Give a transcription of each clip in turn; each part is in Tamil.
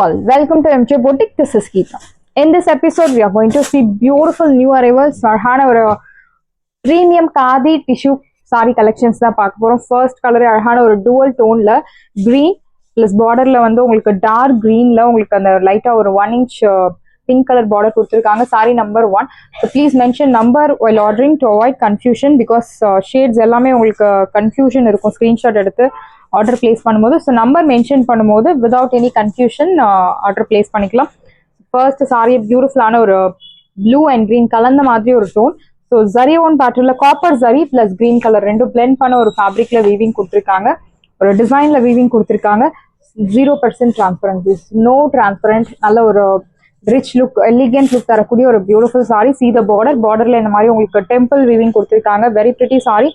all, welcome to MJ Boutique. This is Geeta. In this episode, we are going to see beautiful new arrivals. Arhana ஒரு premium khadi tissue saree collections தான் பார்க்க போறோம். First color அழகான ஒரு dual toneல green plus borderல வந்து உங்களுக்கு dark greenல உங்களுக்கு அந்த லைட்டா ஒரு 1 inch pink color border கொடுத்திருக்காங்க. Saree number 1. So please mention number while ordering to avoid confusion because shades எல்லாமே உங்களுக்கு confusion இருக்கும் screenshot எடுத்து ஆர்டர் பிளேஸ் பண்ணும்போது. ஸோ நம்பர் மென்ஷன் பண்ணும்போது without any confusion order place பண்ணிக்கலாம். ஃபர்ஸ்ட் சாரி பியூட்டிஃபுல்லான ஒரு ப்ளூ அண்ட் க்ரீன் கலந்த மாதிரி ஒரு டோன். ஸோ ஜரி ஒன் பேட்டர்ல copper zari plus green colour ரெண்டும் பிளெண்ட் பண்ண ஒரு ஃபேப்ரிக்ல வீவிங் கொடுத்துருக்காங்க. ஒரு டிசைன்ல வீவிங் கொடுத்துருக்காங்க. 0% டிரான்ஸ்பரன்சி, நோ டிரான்ஸ்பரண்ட், நல்ல ஒரு ரிச் லுக் எலிகென்ட் லுக் தரக்கூடிய ஒரு பியூட்டிஃபுல் சாரி. சி த பார்டர்ல இந்த மாதிரி உங்களுக்கு டெம்பிள் வீவிங் கொடுத்துருக்காங்க. Very pretty sari.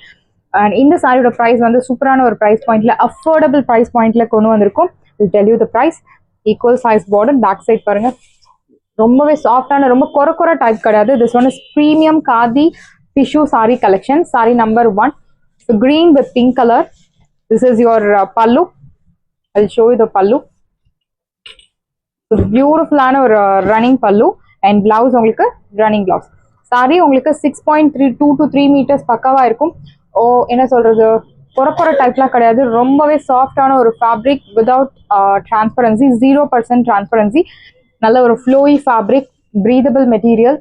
அண்ட் இந்த சாரியோட ப்ரைஸ் வந்து சூப்பரான ஒரு ப்ரைஸ் பாயிண்ட்ல அஃபோர்டபுள் ப்ரைஸ் பாயிண்ட்ல கொண்டு வந்திருக்கும். Will tell you the price. Equal size border, back side பாருங்க ரொம்பவே சாஃப்டான, ரொம்ப கொர டைப் கிடையாது. This one is premium khadi tissue sari collection. Sari number 1, green with pink colour. This is your pallu. I show you த பல்லு. பியூட்டிஃபுல்லான ஒரு ரன்னிங் பல்லு அண்ட் பிளவுஸ் உங்களுக்கு ரன்னிங் பிளவுஸ். சாரி உங்களுக்கு 6.2 to 3 meters பக்காவா இருக்கும். என்ன சொல்றது, கொர டைப்லாம் கிடையாது. ரொம்பவே சாஃப்டான ஒரு ஃபேப்ரிக் விதவுட் டிரான்ஸ்பரன்சி, 0% டிரான்ஸ்பரன்சி. நல்ல ஒரு flowy fabric, breathable material,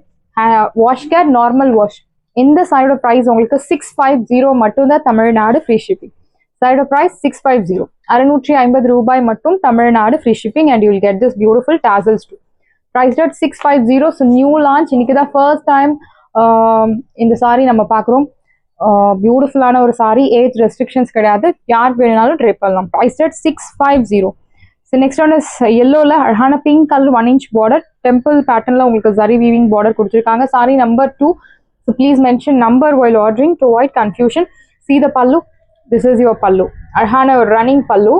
wash care, normal wash. இந்த சைடோட ப்ரைஸ் உங்களுக்கு 650 மட்டும்தான், தமிழ்நாடு ஃப்ரீ ஷிப்பிங். சைடோட ப்ரைஸ் 650, 650 ரூபாய் மட்டும், Tamil Nadu free shipping. And you will get this beautiful tassels too. Price at 650. So new launch, இன்னைக்கு தான் ஃபர்ஸ்ட் டைம் இந்த சாரி நம்ம பார்க்குறோம். பியூட்டிஃபுல்லான ஒரு சாரி, ஏஜ் ரெஸ்ட்ரிக்ஷன்ஸ் கிடையாது, யார் வேணுனாலும் ட்ரை பண்ணலாம். Price at 650. So next one is எல்லோவில் அழகான pink colour 1 inch border, temple பேட்டர்னில் உங்களுக்கு ஜரி வீவிங் பார்டர் கொடுத்துருக்காங்க. Sari number 2. So please mention number while ordering to avoid confusion. See the pallu. This is your pallu. அழகான ஒரு ரன்னிங் பல்லு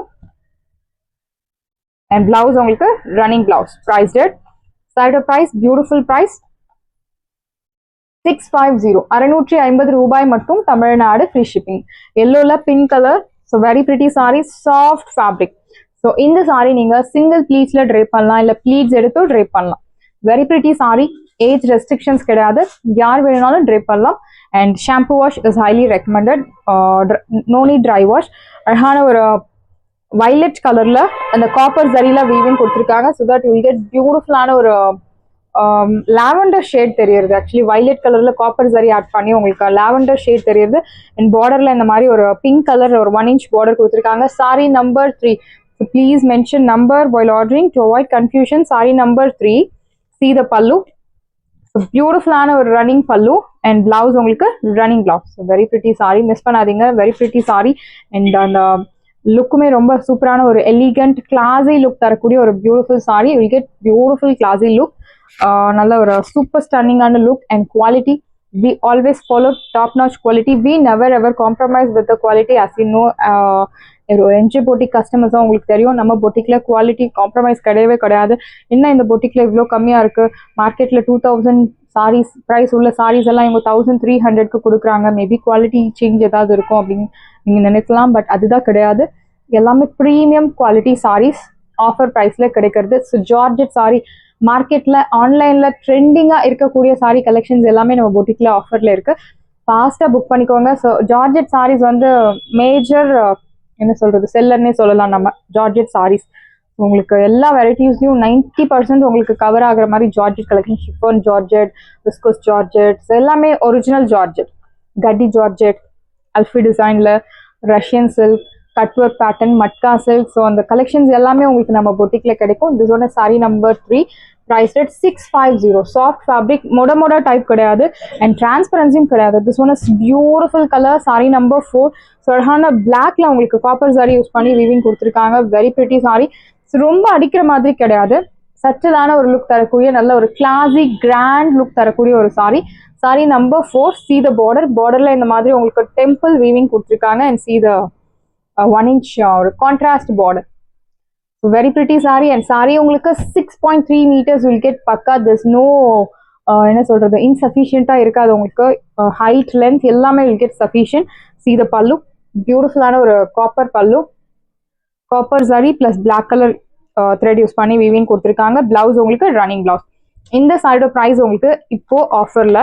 அண்ட் பிளவுஸ் உங்களுக்கு running blouse. Price at side price, beautiful price 650, 650 ரூபாய் மட்டும், தமிழ்நாடு ஃப்ரீ ஷிப்பிங். எல்லோல pink colour. So very pretty sari, soft fabric. So இந்த சாரி நீங்க சிங்கிள் ப்ளீட்ஸ்ல ட்ரை பண்ணலாம், இல்லை ப்ளீட்ஸ் எடுத்து ட்ரை பண்ணலாம். Very pretty sari, age restrictions கிடையாது, யார் வேணுனாலும் ட்ரை பண்ணலாம். And shampoo wash is highly recommended, no need dry wash. அழகான ஒரு வைலட் கலர்ல அந்த காப்பர் ஜரியில வீவிங் கொடுத்துருக்காங்க. So that you will get பியூட்டிஃபுல்லான ஒரு லாவெண்டர் ஷேட் தெரியுது. ஆக்சுவலி வைலட் கலர்ல காப்பர் ஜரி ஆட் பண்ணி உங்களுக்கு லாவெண்டர் ஷேட் தெரியுது. அண்ட் பார்டர்ல இந்த மாதிரி ஒரு பிங்க் கலர் ஒரு 1 inch பார்டர் கொடுத்துருக்காங்க. Sari number 3. So please mention number while ordering to avoid confusion. Sari number 3. See the pallu. So பியூட்டிஃபுல்லான ஒரு ரன்னிங் பல்லு அண்ட் பிளவுஸ் உங்களுக்கு running blouse. So very pretty sari, miss பண்ணாதீங்க. Very pretty sari. அண்ட் அந்த லுக்குமே ரொம்ப சூப்பரான ஒரு எலிகண்ட் கிளாஸி லுக் தரக்கூடிய ஒரு beautiful sari. You will get beautiful classy look. நல்ல ஒரு சூப்பர் ஸ்டன்னிங்கான look and quality. We always follow top notch quality. We never ever compromise with the quality. As you know, NG boutique customers தான் உங்களுக்கு தெரியும், நம்ம பொட்டிக்ல குவாலிட்டி காம்ப்ரமைஸ் கிடையவே கிடையாது. என்ன இந்த பொட்டிக்ல இவ்வளோ கம்மியா இருக்கு, மார்க்கெட்ல 2000 சாரீஸ் ப்ரைஸ் உள்ள சாரீஸ் எல்லாம் இவங்க 1300க்கு கொடுக்குறாங்க. மேபி குவாலிட்டி சேஞ்ச் ஏதாவது இருக்கும் அப்படின்னு நீங்க நினைக்கலாம், பட் அதுதான் கிடையாது. எல்லாமே ப்ரீமியம் குவாலிட்டி சாரீஸ் ஆஃபர் ப்ரைஸ்ல கிடைக்கிறது. ஸோ ஜார்ஜெட் சாரி மார்க்கெட்ல ஆன்லைன்ல ட்ரெண்டிங்கா இருக்கக்கூடிய சாரி கலெக்ஷன்ஸ் எல்லாமே நம்ம பொட்டிக்ல ஆஃபர்ல இருக்கு. ஃபாஸ்டா புக் பண்ணிக்கோங்க. ஸோ ஜார்ஜெட் சாரீஸ் வந்து மேஜர் என்ன சொல்றது செல்லர்னே சொல்லலாம் நம்ம. ஜார்ஜெட் சாரீஸ் உங்களுக்கு எல்லா வெரைட்டிஸ்லயும் 90% உங்களுக்கு கவர் ஆகுற மாதிரி georgette collection. Chiffon georgette, viscose georgette, எல்லாமே ஒரிஜினல் ஜார்ஜெட், கட்டி ஜார்ஜெட், அல்ஃபி டிசைன்ல, Russian silk, cut work pattern, matka silk. So அந்த கலெக்ஷன்ஸ் எல்லாமே உங்களுக்கு நம்ம பொட்டிக்ல கிடைக்கும். This one sari number 3. Price rate 650. Soft fabric, மொட டைப் கிடையாது அண்ட் டிரான்ஸ்பரன்சியும் கிடையாது. This one is beautiful colour. Sari number 4. So அழகான பிளாக்ல உங்களுக்கு காப்பர் சாரி யூஸ் பண்ணி வீவிங் கொடுத்துருக்காங்க. Very pretty sari. ஸோ ரொம்ப அடிக்கிற மாதிரி கிடையாது, சட்டிலான ஒரு லுக் தரக்கூடிய நல்ல ஒரு கிளாசி கிராண்ட் லுக் தரக்கூடிய ஒரு sorry. Sorry number 4. See the border. பார்டர்ல இந்த மாதிரி உங்களுக்கு டெம்பிள் வீவிங் கொடுத்துருக்காங்க. அண்ட் see the 1 inch ஒரு contrast border. Very pretty sari. And sorry உங்களுக்கு 6.3 meters will get பக்கா. திஸ் நோ என்ன சொல்றது இன்சஃபிஷியண்டா இருக்காது உங்களுக்கு. ஹைட் லென்த் எல்லாமே will get sufficient. See the pallu. பியூட்டிஃபுல்லான ஒரு copper pallu, copper zari plus black colour thread use பண்ணி வீவிங் கொடுத்துருக்காங்க. பிளவுஸ் உங்களுக்கு ரன்னிங் பிளவுஸ். இந்த சாரியோட ப்ரைஸ் உங்களுக்கு இப்போ ஆஃபர்ல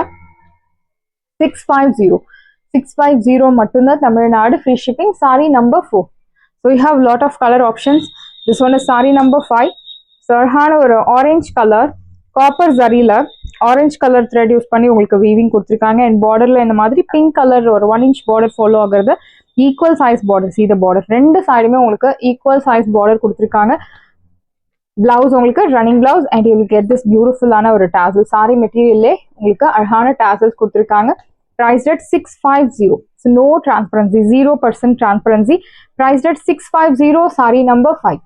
650 மட்டும்தான் Tamil Nadu. Free shipping. Sari number 4. So you have lot of colour options. This one is sari number 5. So அழகான ஒரு ஆரஞ்ச் கலர் காப்பர் ஜரியில ஆரஞ்ச் கலர் த்ரெட் யூஸ் பண்ணி உங்களுக்கு வீவிங் கொடுத்துருக்காங்க. அண்ட் பார்டர்ல இந்த மாதிரி பிங்க் கலர் ஒரு 1 inch பார்டர் ஃபாலோ ஆகுறது. Equal size border. See the border. ரெண்டு சைடுமே உங்களுக்கு ஈக்குவல் சைஸ் பார்டர் கொடுத்துருக்காங்க. பிளவுஸ் உங்களுக்கு running blouse. And you will get this பியூட்டிஃபுல்லான ஒரு டாசல். சாரி மெட்டீரியல்லே உங்களுக்கு அழகான டாசல்ஸ் கொடுத்துருக்காங்க. Priced at 650. So no transparency, 0% transparency. Priced at 650. Sari number 5.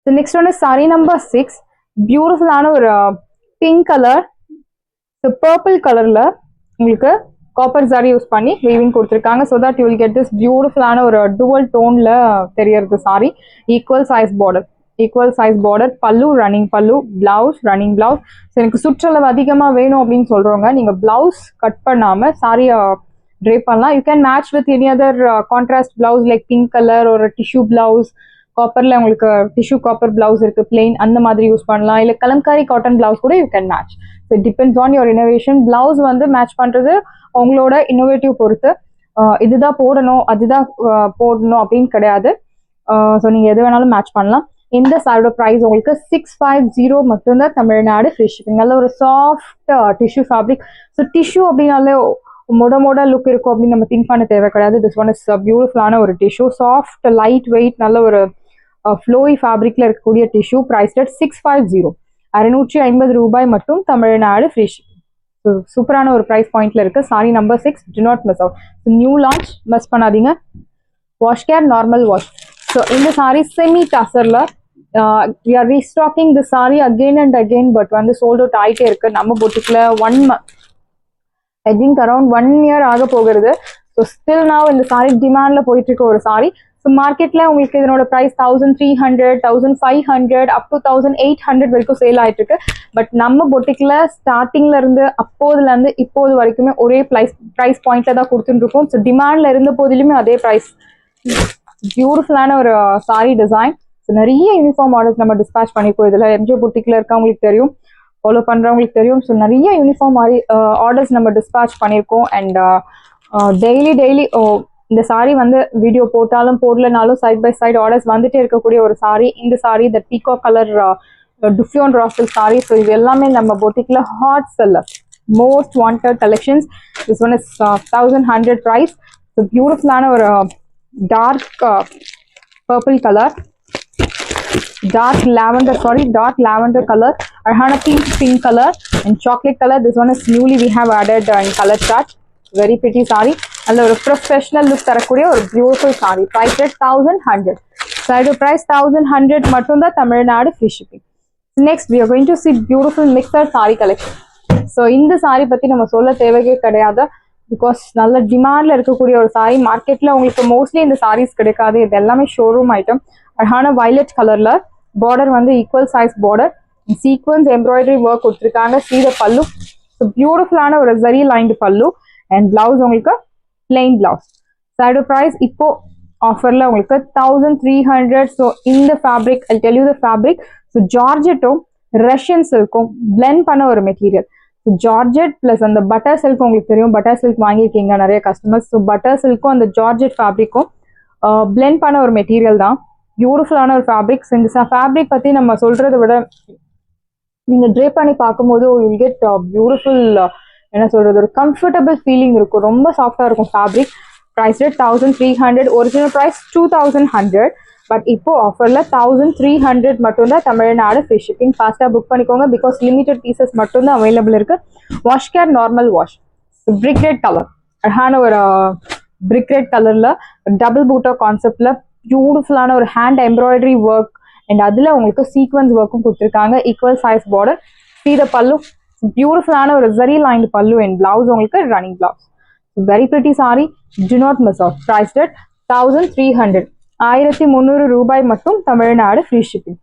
The next one is sari number 6. Beautiful or pink color. So purple color la உங்களுக்கு copper zari யூஸ் பண்ணி weaving கொடுத்திருக்காங்க. So that you will get this beautiful ஒரு dual tone ல தெரியறது saree. Equal size border. Equal size border. பல்லு ரன்னிங் பல்லு. Blouse running blouse. ஸோ எனக்கு சுற்றளவு அதிகமாக வேணும் அப்படின்னு சொல்றவங்க நீங்க பிளவுஸ் கட் பண்ணாம சாரியை ட்ரேப் பண்ணலாம். You can match with any other contrast blouse like pink colour ஒரு டிஷ்யூ பிளவுஸ். காப்பர்ல உங்களுக்கு டிஷ்யூ காப்பர் பிளவுஸ் இருக்கு பிளெயின், அந்த மாதிரி யூஸ் பண்ணலாம். இல்லை கலம்காரி காட்டன் பிளவுஸ் கூட you can match. So depends on your innovation. Blouse வந்து மேட்ச் பண்றது உங்களோட இன்னோவேட்டிவ் பொறுத்து. இதுதான் போடணும் அதுதான் போடணும் அப்படின்னு கிடையாது. ஸோ நீங்க எது வேணாலும் மேட்ச் பண்ணலாம். இந்த சாரியோட ப்ரைஸ் உங்களுக்கு 650 மட்டும்தான் தமிழ்நாடு. Free shipping. நல்ல ஒரு soft tissue fabric. So tissue அப்படின்னாலே மொட லுக் இருக்கும் அப்படின்னு நம்ம திங்க் பண்ண தேவை கிடையாது. திஸ் ஒன் இஸ் பியூட்டிஃபுல்லான ஒரு டிஷ்யூ. சாஃப்ட் லைட் வெயிட் நல்ல ஒரு ஃப்ளோயி ஃபேப்ரிக்ல இருக்கக்கூடிய டிஷ்யூ. Price at 650. 650 ரூபாய் மட்டும் தமிழ்நாடு. Free shipping. ஸோ சூப்பரான ஒரு ப்ரைஸ் பாயிண்ட்ல இருக்கு. Sari number 6. Do not miss out. New launch, miss பண்ணாதீங்க. Wash care normal wash. So இந்த சாரி செமி டசர்ல we are restocking the saree again and again, but வந்து sold out ஆயிட்டே இருக்கு. நம்ம பொட்டிக்ல I think around 1 year ஆக போகிறது. ஸோ ஸ்டில் now இந்த சாரி டிமாண்ட்ல போயிட்டு இருக்க ஒரு சாரி. ஸோ மார்க்கெட்ல உங்களுக்கு இதனோட ப்ரைஸ் 1300, 1500 அப் டு 1800 வரைக்கும் சேல் ஆயிட்டு இருக்கு. பட் நம்ம பொட்டிக்ல ஸ்டார்டிங்ல இருந்து அப்போதுல இருந்து இப்போது வரைக்குமே ஒரே ப்ரைஸ் பாயிண்ட்ல தான் கொடுத்துட்டு இருக்கோம். ஸோ டிமாண்ட்ல இருந்த போதிலுமே அதே ப்ரைஸ். பியூட்டிஃபுல்லான ஒரு சாரி டிசைன். நிறைய யூனிஃபார்ம் ஆர்டர்ஸ் நம்ம டிஸ்பேச் பண்ணிப்போம். இதில் எம்ஜே புட்டிக்ல இருக்கவங்களுக்கு தெரியும், ஃபாலோ பண்றவங்களுக்கு தெரியும். ஸோ நிறைய யூனிஃபார்ம் ஆர்டர்ஸ் நம்ம டிஸ்பேச் பண்ணியிருக்கோம். அண்ட் டெய்லி இந்த சாரி வந்து வீடியோ போட்டாலும் போடலனாலும் சைட் பை சைட் ஆர்டர்ஸ் வந்துட்டே இருக்கக்கூடிய ஒரு சாரி. இந்த சாரி த பீகோ கலர் டுஃபியோன் ராசல் சாரி. ஸோ இது எல்லாமே நம்ம பொட்டிக்ல hot seller, most wanted collections. This one is 1100 price. So பியூட்டிஃபுல்லான ஒரு dark purple colour, dark lavender color, அழகான pink color and chocolate color. This one is newly we have added in color chart. Very pretty saree. நல்ல ஒரு professional look தரக்கூடிய ஒரு beautiful saree. Price at 1100. Side price 1100 மட்டும் தான் Tamil Nadu. free shipping. Next we are going to see beautiful mixer saree collection. So இந்த saree பத்தி நம்ம சொல்ல தேவையே கிடையாது. பிகாஸ் நல்ல டிமாண்ட்ல இருக்கக்கூடிய ஒரு சாரி. மார்க்கெட்ல உங்களுக்கு மோஸ்ட்லி இந்த சாரீஸ் கிடைக்காது. இது எல்லாமே ஷோரூம் ஐட்டம். அழகான வயலட் கலர்ல பார்டர் வந்து equal size border. Sequins embroidery work கொடுத்துருக்காங்க. சீத பல்லு. ஸோ பியூட்டிஃபுல்லான ஒரு zari lined pallu. And blouse உங்களுக்கு பிளெயின் பிளவுஸ். சைடு ப்ரைஸ் இப்போ ஆஃபர்ல உங்களுக்கு 1300. ஸோ இந்த fabric I tell you the fabric. So ஜார்ஜெட்டும் ரஷ்யன் சில்க்கும் பிளெண்ட் பண்ண ஒரு மெட்டீரியல். ஜார்ஜெட் பிளஸ் அந்த பட்டர் சில்க் உங்களுக்கு தெரியும். பட்டர் சில்க் வாங்கியிருக்கீங்க நிறைய கஸ்டமர்ஸ். ஸோ பட்டர் சில்க்கும் அந்த ஜார்ஜெட் ஃபேப்ரிக்கும் பிளெண்ட் பண்ண ஒரு மெட்டீரியல் தான். பியூட்டிஃபுல்லான ஒரு ஃபேப்ரிக். இந்த ஃபேப்ரிக் பத்தி நம்ம சொல்றதை விட நீங்க ட்ரே பண்ணி பார்க்கும்போது யூ கெட் பியூட்டிஃபுல் என்ன சொல்றது ஒரு கம்ஃபர்டபுள் ஃபீலிங் இருக்கும். ரொம்ப சாஃப்டா இருக்கும் fabric. Price rate 1300. Original price 2100. But இப்போ ஆஃபர்ல 1300 மட்டும்தான் தமிழ்நாடு. Free shipping. ஃபாஸ்டா புக் பண்ணிக்கோங்க பிகாஸ் லிமிடெட் பீசஸ் மட்டும்தான் அவைலபிள் இருக்கு. Wash care normal wash. Brick red colour, அழகான ஒரு பிரிக் ரெட் கலர்ல டபுள் பூட்டா கான்செப்ட்ல பியூட்டிஃபுல்லான ஒரு ஹேண்ட் எம்ப்ராய்டரி ஒர்க். அண்ட் அதுல உங்களுக்கு சீக்வன்ஸ் ஒர்க்கும் கொடுத்துருக்காங்க. Equal size border. சீத பல்லு. பியூட்டிஃபுல்லான ஒரு zari line pallu. And blouse உங்களுக்கு running blouse. Very pretty sari. Do not miss out. Price rate 1300. 1300 ரூபாய் மட்டும் Tamil Nadu. Free shipping.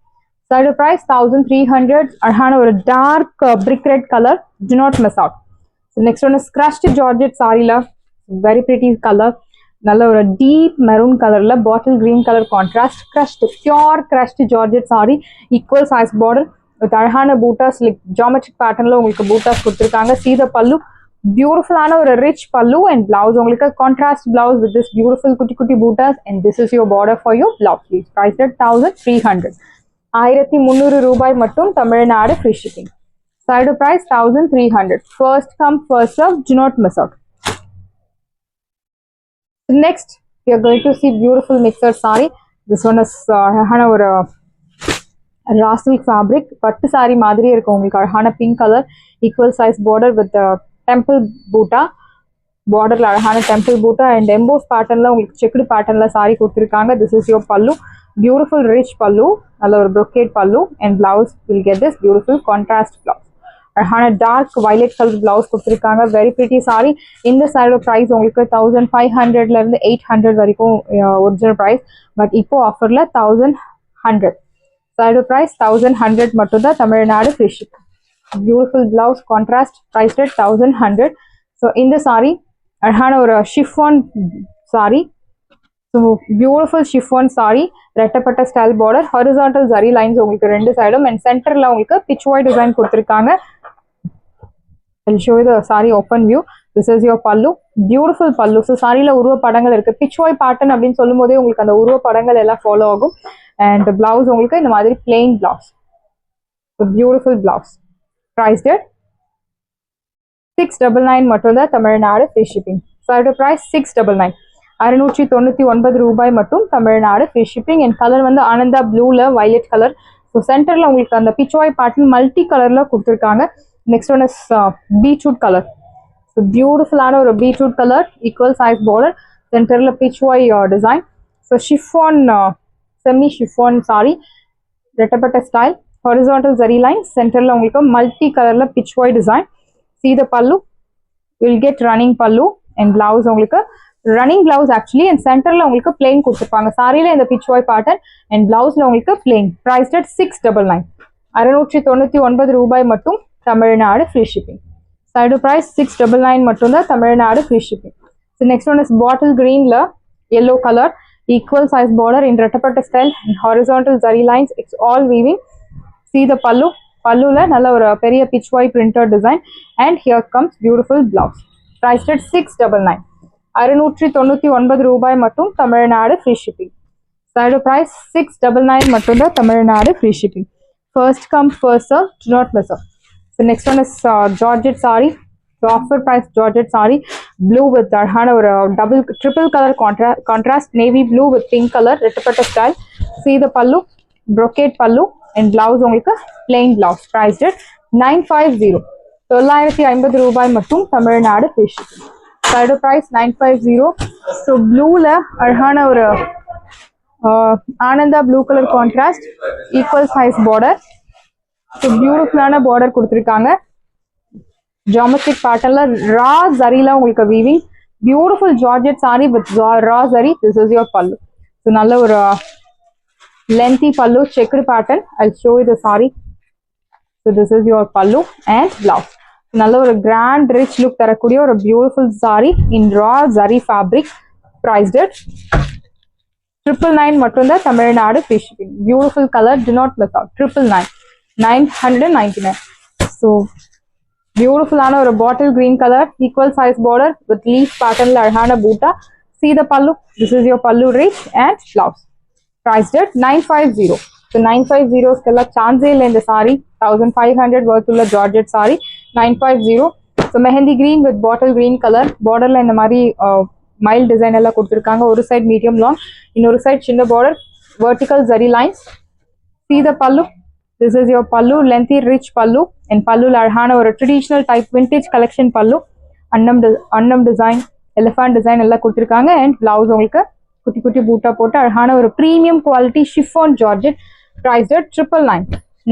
Side price 1300. அழகான ஒரு dark brick red colour. Do not miss out. Next one crushed georgette சாரில வெரி பிரிட்டி கலர். நல்ல ஒரு டீப் மெரூன் கலர்ல bottle green colour contrast crushed pure crushed georgette sorry equal size border with அழகான பூட்டாஸ் லைக் ஜாமெட்ரிக் பேட்டர்ன்ல உங்களுக்கு பூட்டாஸ் கொடுத்துருக்காங்க. சீத பல்லு பியூட்டிஃபுல்லான ஒரு ரிச் பல்லு அண்ட் பிளவுஸ் உங்களுக்கு contrast blouse with this beautiful குட்டி குட்டி buttas and this is your border for your blouse please. Price 1300 1300 ரூபாய் மட்டும் Tamil Nadu free shipping. Side price 1300. First come first serve, do not miss out. Next we are going to see beautiful mixer saree. This one is ஒரு raw silk fabric பட்டு saree மாதிரி இருக்கும் உங்களுக்கு அழகான pink color equal size border with temple boota borderல அழகான temple boota and embossed patternல உங்களுக்கு checked patternல saree கொடுத்திருக்காங்க. This is your pallu, beautiful rich pallu, நல்ல ஒரு brocade pallu and blouse will get this beautiful contrast blouse. அழகான டார்க் வயலட் கலர் பிளவுஸ் கொடுத்துருக்காங்க. Very pretty sorry. இந்த சாரியோட ப்ரைஸ் உங்களுக்கு 1500ல இருந்து 800 வரைக்கும் ஒரிஜினல் ப்ரைஸ். பட் இப்போ ஆஃபர்ல 1100. சாரியோட ப்ரைஸ் 1100 மட்டும் தான் Tamil Nadu free ship. Beautiful blouse contrast price rate 1100. So இந்த சாரி அழகான ஒரு chiffon sari. So beautiful chiffon sari ரெட்டப்பட்ட style border horizontal zari lines உங்களுக்கு ரெண்டு சைடும் அண்ட் சென்டர்ல உங்களுக்கு பிச் ஒயிட் டிசைன் கொடுத்துருக்காங்க. I'll show you the saree open view. This is your pallu, beautiful pallu. So சாரியில உருவ படங்கள் இருக்கு. பிச்வாய் பேட்டர்ன் அப்படின்னு சொல்லும் போதே உங்களுக்கு அந்த உருவ படங்கள் எல்லாம் ஃபாலோ ஆகும். அண்ட் பிளவுஸ் உங்களுக்கு இந்த மாதிரி plain blouse. Beautiful blouse. Price that 699 மட்டும் தான் தமிழ்நாடு ஃப்ரீ ஷிப்பிங். சாரியோட பிரைஸ் 699 699 ரூபாய் மட்டும் Tamil Nadu free shipping. And colour வந்து ஆனந்தா ப்ளூல வயலட் கலர். ஸோ சென்டர்ல உங்களுக்கு அந்த பிச்வாய் பேட்டர்ன் மல்டி கலர்ல கொடுத்துருக்காங்க. Next one is beetroot color. So beautiful ஆன ஒரு beetroot color, equal size border, centerல pitchway design. So chiffon, semi chiffon saree, ரெட்டப்பட்ட style, horizontal zari line, centerல உங்களுக்கு multi colorல pitchway design. See the pallu, you'll get running pallu and blouse உங்களுக்கு running blouse actually and centerல உங்களுக்கு plain கொடுத்துருப்பாங்க. சாரியில இந்த pitchway pattern and blouseல உங்களுக்கு plain. Priced at 699. 699 ரூபாய் மட்டும் Tamil Nadu free shipping. Side price 699 மட்டும் தான் Tamil Nadu free shipping. So next one is bottle கிரீன்ல yellow colour equal size border in ரெட்டப்பட்ட style horizontal zari lines it's all weaving. See the pallu பல்லுல நல்ல ஒரு பெரிய பிச் ஒய் printed design and here comes beautiful blouse. Price rate 699 699 ரூபாய் மட்டும் Tamil Nadu free shipping. Side price 699 மட்டும் தான் Tamil Nadu free shipping. First come first serve, to not miss out. So next one is Georgette saree. So offer price Georgette saree, blue with அழகான ஒரு triple color contrast navy blue with pink color ரெட்டப்பட்ட style. See the pallu, brocade pallu and blouse உங்களுக்கு plain blouse. Priced at 950. 950 ரூபாய் மட்டும் Tamil Nadu free shipping. Side price 950. So ப்ளூல அழகான ஒரு Ananda blue colour contrast equal size border. So பியூட்டிஃபுல்லான பார்டர் கொடுத்துருக்காங்க. ஜாமெட்ரிக் பேட்டர்ல ரா ஜரில உங்களுக்கு வீவிங். Beautiful georgette sari with raw zari. This is your pallu. So நல்ல ஒரு lengthy pallu checked pattern. I show you the sari. So this is your pallu and blouse. நல்ல ஒரு கிராண்ட் ரிச் லுக் தரக்கூடிய ஒரு beautiful sari in raw zari fabric. Priced at 999 மட்டும் தான் Tamil Nadu free shipping. Beautiful colour, do not miss out. 999. So beautiful ஆன ஒரு bottle green color equal size border with leaf pattern ல அழகான பூட்டா. See the pallu, this is your pallu rich and blouse. Priced at 950. So 950 ஸ்கெல்லாம் சான்ஸே இல்லை இந்த சாரி. 1500 worth உள்ள georgette sorry 950. So mehndi green with bottle green color borderல இந்த மாதிரி மைல்ட் டிசைன் எல்லாம் கொடுத்துருக்காங்க. ஒரு சைட் மீடியம் லாங், இன்னொரு சைட் சின்ன border, vertical zari lines. See the pallu. This is your pallu, lengthy rich pallu and pallu அழகான ஒரு ட்ரெடிஷனல் டைப் விண்டேஜ் கலெக்ஷன் பல்லு. அன்னம் டிசைன், எலிஃபண்ட் டிசைன் எல்லாம் கொடுத்துருக்காங்க. அண்ட் பிளவுஸ் உங்களுக்கு குட்டி குட்டி பூட்டா போட்டு அழகான ஒரு premium quality chiffon georgette. Price at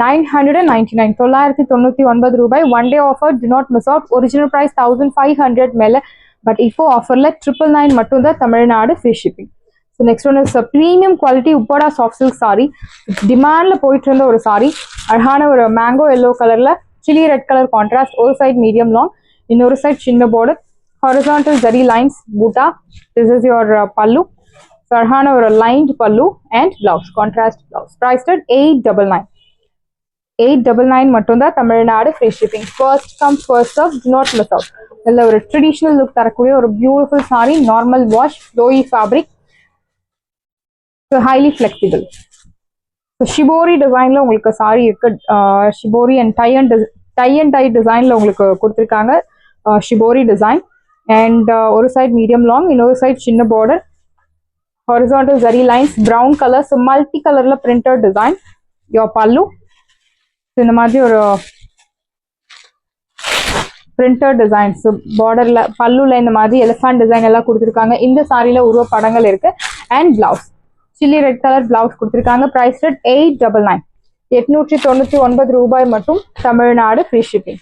999. 999 ரூபாய். One day offer, do not miss out. Original price 1500 மேல. பட் இப்போ ஆஃபர்ல 999 மட்டும் தான் Tamil Nadu free shipping. So next one is premium quality Uppada soft silk sari. டிமாண்ட்ல போயிட்டு இருந்த ஒரு சாரி. அழகான ஒரு மேங்கோ எல்லோ கலர்ல சில்லி ரெட் கலர் கான்ட்ராஸ்ட். ஒரு சைட் மீடியம் லாங், இன்னொரு சைட் சின்ன border. horizontal zari lines buta. This is your pallu. Sarhana or a lined pallu and blouse, contrast blouse. Priced at 899. 899 மட்டும் தான் Tamil Nadu free shipping. First come first serve, do not miss out. நல்ல ஒரு ட்ரெடிஷனல் லுக் தரக்கூடிய ஒரு beautiful sari, normal wash, flowy fabric, highly flexible. Shibori டிசைன்ல உங்களுக்கு சாரி இருக்கு. Shibori and tie and dye டிசைன்ல உங்களுக்கு கொடுத்துருக்காங்க. ஷிபோரி டிசைன் அண்ட் ஒரு சைட் மீடியம் லாங், இன்னொரு சைட் சின்ன border, horizontal zari lines, brown colour, so multi கலர்ல பிரிண்டட் டிசைன். யோர் பல்லு இந்த மாதிரி ஒரு பிரிண்டட் டிசைன். ஸோ பார்டர்ல பல்லுல இந்த மாதிரி எலிஃபண்ட் டிசைன் எல்லாம் கொடுத்துருக்காங்க. இந்த சாரியில உருவ படங்கள் இருக்கு. And blouse chilli red colour blouse கொடுத்துருக்காங்க. Price rate 899. 899 ரூபாய் மட்டும் Tamil Nadu free shipping.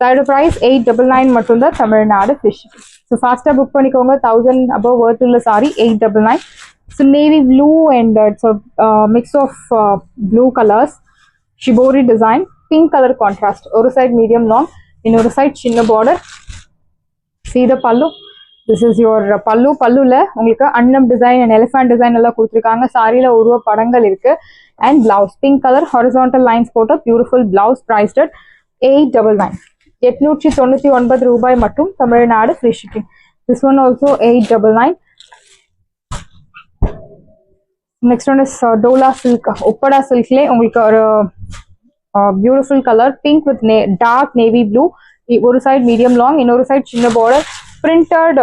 Side price 899 மட்டும் தான் தமிழ்நாடு ஃப்ரீ ஷிப்பிங். ஸோ ஃபாஸ்ட்டாக புக் பண்ணிக்கோங்க. 1000 above worth உள்ள sari 899. So navy blue and it's mix of blue colours, shibori design, pink colour contrast. ஒரு சைட் மீடியம் லாங், இன்னொரு சைட் சின்ன border. See the pallu. This is your pallu. பல்லுல உங்களுக்கு அன்னம் டிசைன் அண்ட் எலிஃபண்ட் டிசைன் எல்லாம் கொடுத்துருக்காங்க. சாரியில உருவ படங்கள் இருக்கு. And blouse pink colour horizontal lines போட்ட பியூட்டிஃபுல் பிளவுஸ். பிரைஸ்ட் 899. 899 ரூபாய் மட்டும் Tamil Nadu free shipping. This one also 899. Next one is Dola silk. Uppada சில்க்லே உங்களுக்கு ஒரு beautiful colour pink with dark navy blue. ஒரு சைட் மீடியம் லாங், இன்னொரு சைட் சின்ன பார்டர். பிரிண்டட்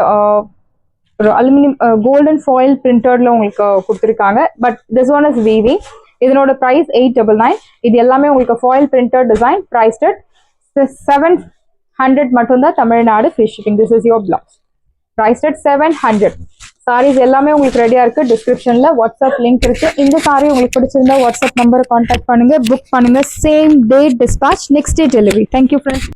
ஒரு அலுமினியம் கோல்டன் ஃபாயில் பிரிண்டட்ல உங்களுக்கு கொடுத்துருக்காங்க. But this one is weaving. இதனோட பிரைஸ் 899. இது எல்லாமே உங்களுக்கு ஃபாயில் பிரிண்டட் டிசைன். பிரைஸ்ட் 700 மட்டும் தான் Tamil Nadu free shipping. This is your blouse. Priced 700. Saris எல்லாமே உங்களுக்கு ரெடியா இருக்கு. டிஸ்கிரிப்ஷன்ல வாட்ஸ்அப் லிங்க் இருக்கு. இந்த சாரி உங்களுக்கு பிடிச்சிருந்தா வாட்ஸ்அப் நம்பரை கான்டாக்ட் பண்ணுங்க, புக் பண்ணுங்க. Same day dispatch, next day delivery. Thank you friends.